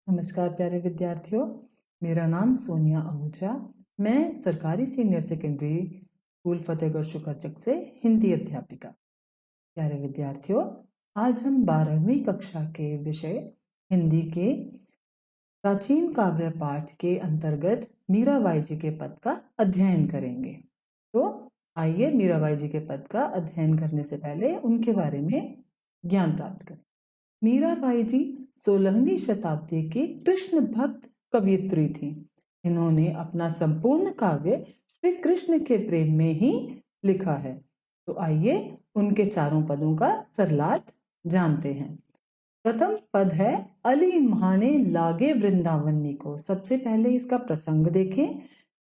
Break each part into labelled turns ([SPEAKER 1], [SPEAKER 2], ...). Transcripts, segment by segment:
[SPEAKER 1] नमस्कार प्यारे विद्यार्थियों, मेरा नाम सोनिया आहूजा। मैं सरकारी सीनियर सेकेंडरी स्कूल फतेहगढ़ शुक्रचक से हिंदी अध्यापिका। प्यारे विद्यार्थियों, आज हम 12वीं कक्षा के विषय हिंदी के प्राचीन काव्य पाठ के अंतर्गत मीराबाई जी के पद का अध्ययन करेंगे। तो आइए मीराबाई जी के पद का अध्ययन करने से पहले उनके बारे में ज्ञान प्राप्त करें। मीराबाई जी 16वीं शताब्दी की कृष्ण भक्त कवयित्री थी। इन्होंने अपना संपूर्ण काव्य श्री कृष्ण के प्रेम में ही लिखा है। तो आइए उनके चारों पदों का सरलार्थ जानते हैं। प्रथम पद है अली म्हाने लागे वृंदावनी को। सबसे पहले इसका प्रसंग देखें।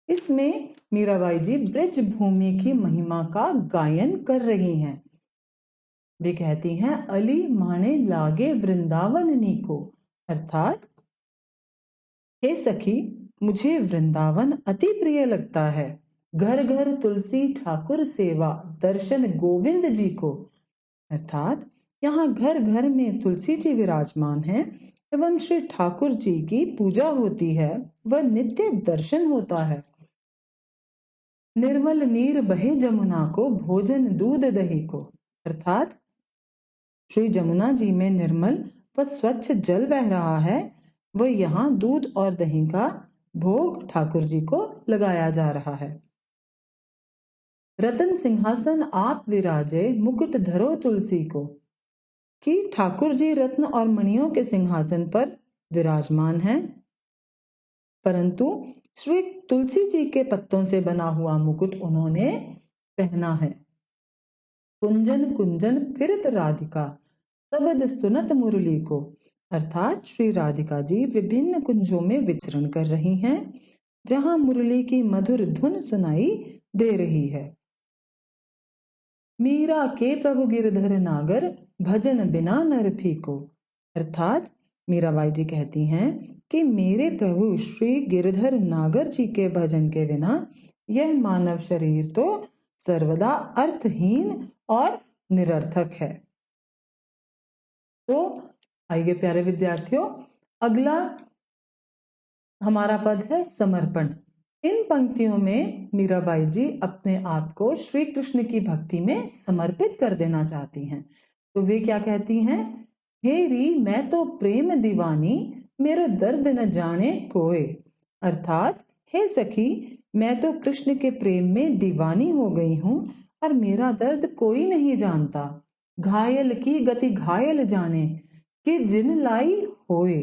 [SPEAKER 1] इसमें मीराबाई जी ब्रज भूमि की महिमा का गायन कर रही हैं। वे कहती हैं अली माने लागे वृंदावननी को, अर्थात हे सखी, मुझे वृंदावन अति प्रिय लगता है। घर घर तुलसी ठाकुर सेवा, दर्शन गोविंद जी को, अर्थात यहाँ घर घर में तुलसी जी विराजमान हैं एवं श्री ठाकुर जी की पूजा होती है, वह नित्य दर्शन होता है। निर्मल नीर बहे जमुना को, भोजन दूध दही को, अर्थात श्री जमुना जी में निर्मल व स्वच्छ जल बह रहा है, वह यहाँ दूध और दही का भोग ठाकुर जी को लगाया जा रहा है। रतन सिंहासन आप विराजे, मुकुट धरो तुलसी को, कि ठाकुर जी रत्न और मणियों के सिंहासन पर विराजमान हैं, परंतु श्री तुलसी जी के पत्तों से बना हुआ मुकुट उन्होंने पहना है। कुंजन कुंजन फिरत राधिका, शब्द सुनत मुरली को, अर्थात श्री राधिका जी विभिन्न कुंजों में विचरण कर रही हैं, जहां मुरली की मधुर धुन सुनाई दे रही है। मीरा के प्रभु गिरधर नागर, भजन बिना नर फीको, अर्थात मीराबाई जी कहती हैं कि मेरे प्रभु श्री गिरधर नागर जी के भजन के बिना यह मानव शरीर तो सर्वदा अर्थहीन और निरर्थक है। तो आइए प्यारे विद्यार्थियों, अगला हमारा पद है समर्पण। इन पंक्तियों में मीराबाई जी अपने आप को श्री कृष्ण की भक्ति में समर्पित कर देना चाहती हैं। तो वे क्या कहती हैं? हे री मैं तो प्रेम दीवानी, मेरो दर्द न जाने कोई, अर्थात हे सखी, मैं तो कृष्ण के प्रेम में दीवानी हो गई हूँ और मेरा दर्द कोई नहीं जानता। घायल की गति घायल जाने, कि जिन लाई होए,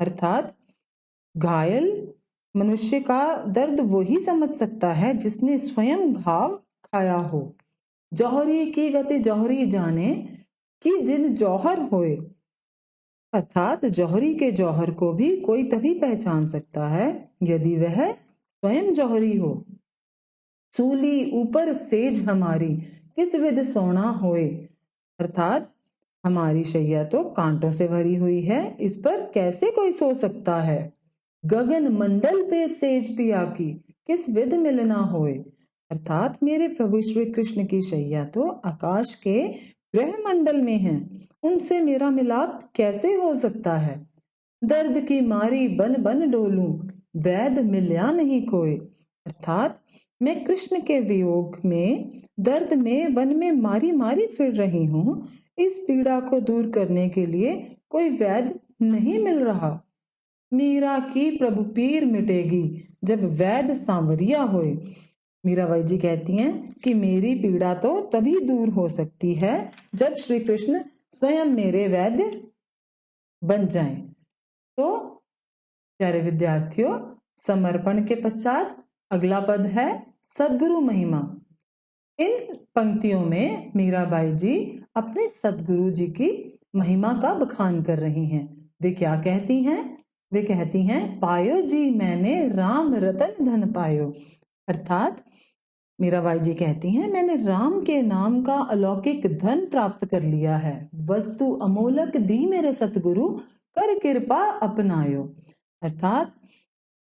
[SPEAKER 1] अर्थात घायल मनुष्य का दर्द वही समझ सकता है जिसने स्वयं घाव खाया हो। जौहरी की गति जौहरी जाने, कि जिन जौहर होए, अर्थात जौहरी के जौहर को भी कोई तभी पहचान सकता है यदि वह स्वयं जौहरी हो। सूली ऊपर सेज हमारी, किस विध सोना होए, अर्थात हमारी शैया तो कांटों से भरी हुई है, इस पर कैसे कोई सो सकता है। गगन मंडल पे सेज पिया की, किस विध मिलना होए, अर्थात मेरे प्रभु श्री कृष्ण की शैया तो आकाश के ग्रह मंडल में है, उनसे मेरा मिलाप कैसे हो सकता है। दर्द की मारी बन बन डोलूं, वैद मिल्या नहीं कोई, अर्थात मैं कृष्ण के वियोग में दर्द में वन में मारी मारी फिर रही हूँ, इस पीड़ा को दूर करने के लिए कोई वैद्य नहीं मिल रहा। मीरा की प्रभु पीर मिटेगी, जब वैद्य सांवरिया होए। मीराबाई जी कहती हैं कि मेरी पीड़ा तो तभी दूर हो सकती है जब श्री कृष्ण स्वयं मेरे वैद्य बन जाएं। तो प्यारे विद्यार्थियों, समर्पण के पश्चात अगला पद है सद्गुरु महिमा। इन पंक्तियों में मीराबाई जी अपने सद्गुरु जी की महिमा का बखान कर रही हैं। वे क्या कहती हैं? वे कहती हैं पायो जी मैंने राम रतन धन पायो, अर्थात मीराबाई जी कहती हैं मैंने राम के नाम का अलौकिक धन प्राप्त कर लिया है। वस्तु अमोलक दी मेरे सतगुरु, कर कृपा अपनायो, अर्थात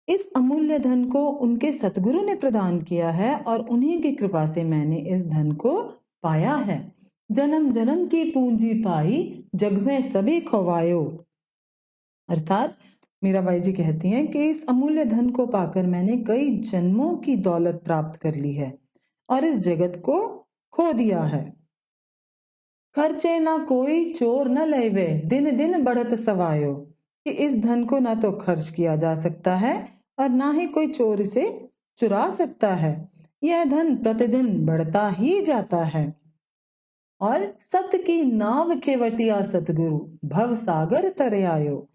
[SPEAKER 1] इस अमूल्य धन को उनके सतगुरु ने प्रदान किया है और उन्हीं की कृपा से मैंने इस धन को पाया है। जन्म जन्म की पूंजी पाई, जग में सभी खोवायो, अर्थात मीराबाई जी कहती हैं कि इस अमूल्य धन को पाकर मैंने कई जन्मों की दौलत प्राप्त कर ली है और इस जगत को खो दिया है। खर्चे ना कोई चोर न लेवे, दिन दिन बढ़त सवायो, कि इस धन को ना तो खर्च किया जा सकता है और ना ही कोई चोर इसे चुरा सकता है। यह धन प्रतिदिन बढ़ता ही जाता है। और सत की नाव खेवटिया सतगुरु, भव सागर तरे आयो।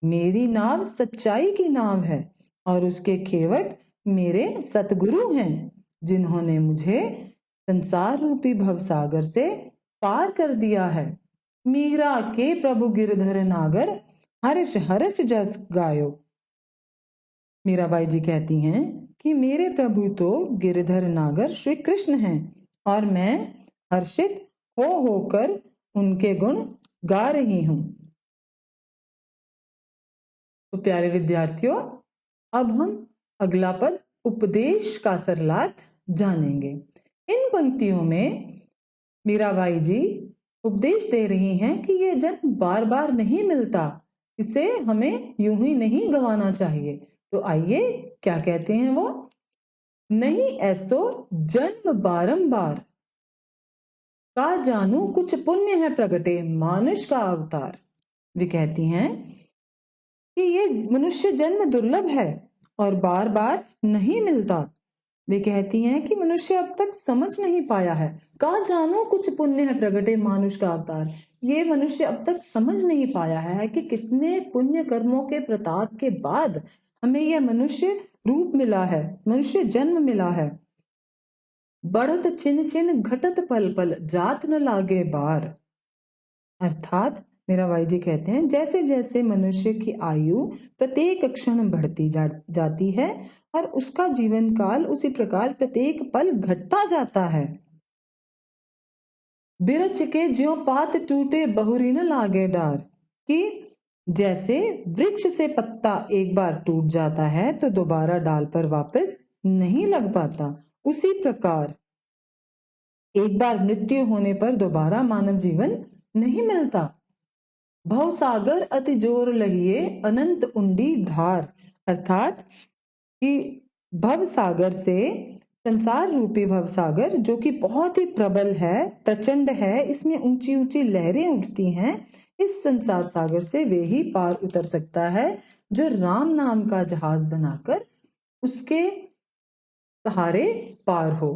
[SPEAKER 1] मेरी नाव सच्चाई की नाव है और उसके खेवट मेरे सतगुरु हैं, जिन्होंने मुझे संसार रूपी भवसागर से पार कर दिया है। मीरा के प्रभु गिरधर नागर, हर्ष हर्ष जस गायो। मीराबाई जी कहती हैं कि मेरे प्रभु तो गिरधर नागर श्री कृष्ण हैं और मैं हर्षित हो होकर उनके गुण गा रही हूं। तो प्यारे विद्यार्थियों, अब हम अगला पद उपदेश का सरलार्थ जानेंगे। इन पंक्तियों में मीराबाई जी उपदेश दे रही हैं कि ये जन्म बार बार नहीं मिलता, इसे हमें यूं ही नहीं गंवाना चाहिए। तो आइए क्या कहते हैं वो। नहीं ऐसो जन्म बारंबार, का जानू कुछ पुण्य है प्रगटे मानुष का अवतार। वे कहती हैं कि ये मनुष्य जन्म दुर्लभ है और बार बार नहीं मिलता। वे कहती हैं कि मनुष्य अब तक समझ नहीं पाया है। का जानो कुछ पुण्य है प्रगटे मानुष का अवतार, ये मनुष्य अब तक समझ नहीं पाया है कि कितने पुण्य कर्मों के प्रताप के बाद हमें यह मनुष्य रूप मिला है, मनुष्य जन्म मिला है। बढ़त छिन छिन घटत पल पल, जात न लागे बार। अर्थात मीराबाई जी कहते हैं जैसे जैसे मनुष्य की आयु प्रत्येक क्षण बढ़ती जाती है और उसका जीवन काल उसी प्रकार प्रत्येक पल घटता जाता है। बिरछ के ज्यों पात टूटे बहुरी न लागे डार, कि जैसे वृक्ष से पत्ता एक बार टूट जाता है तो दोबारा डाल पर वापस नहीं लग पाता, उसी प्रकार एक बार मृत्यु होने पर दोबारा मानव जीवन नहीं मिलता। भव सागर अति जोर लहिए अनंत उंडी धार। अर्थात कि भव सागर से, संसार रूपी भव सागर जो कि बहुत ही प्रबल है, प्रचंड है, इसमें ऊंची ऊंची लहरें उठती हैं। इस संसार सागर से वे ही पार उतर सकता है जो राम नाम का जहाज बनाकर उसके सहारे पार हो।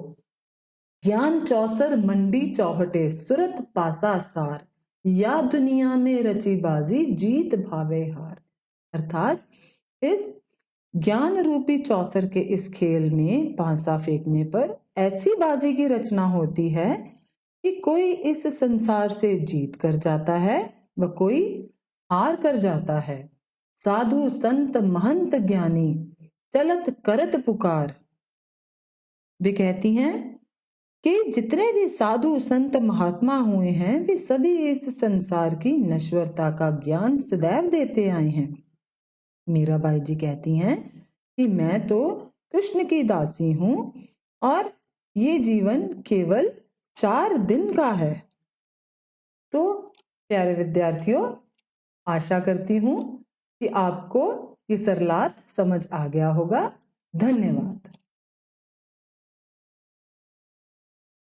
[SPEAKER 1] ज्ञान चौसर मंडी चौहटे, सुरत पासा सार, या दुनिया में रची बाजी जीत भावे हार। अर्थात इस ज्ञान रूपी चौसर के इस खेल में पांसा फेंकने पर ऐसी बाजी की रचना होती है कि कोई इस संसार से जीत कर जाता है व कोई हार कर जाता है। साधु संत महंत ज्ञानी चलत करत पुकार। वे कहती हैं कि जितने भी साधु संत महात्मा हुए हैं वे सभी इस संसार की नश्वरता का ज्ञान सदैव देते आए हैं। मीराबाई जी कहती हैं कि मैं तो कृष्ण की दासी हूं और ये जीवन केवल 4 दिन का है। तो प्यारे विद्यार्थियों, आशा करती हूं कि आपको ये सरलार्थ समझ आ गया होगा। धन्यवाद।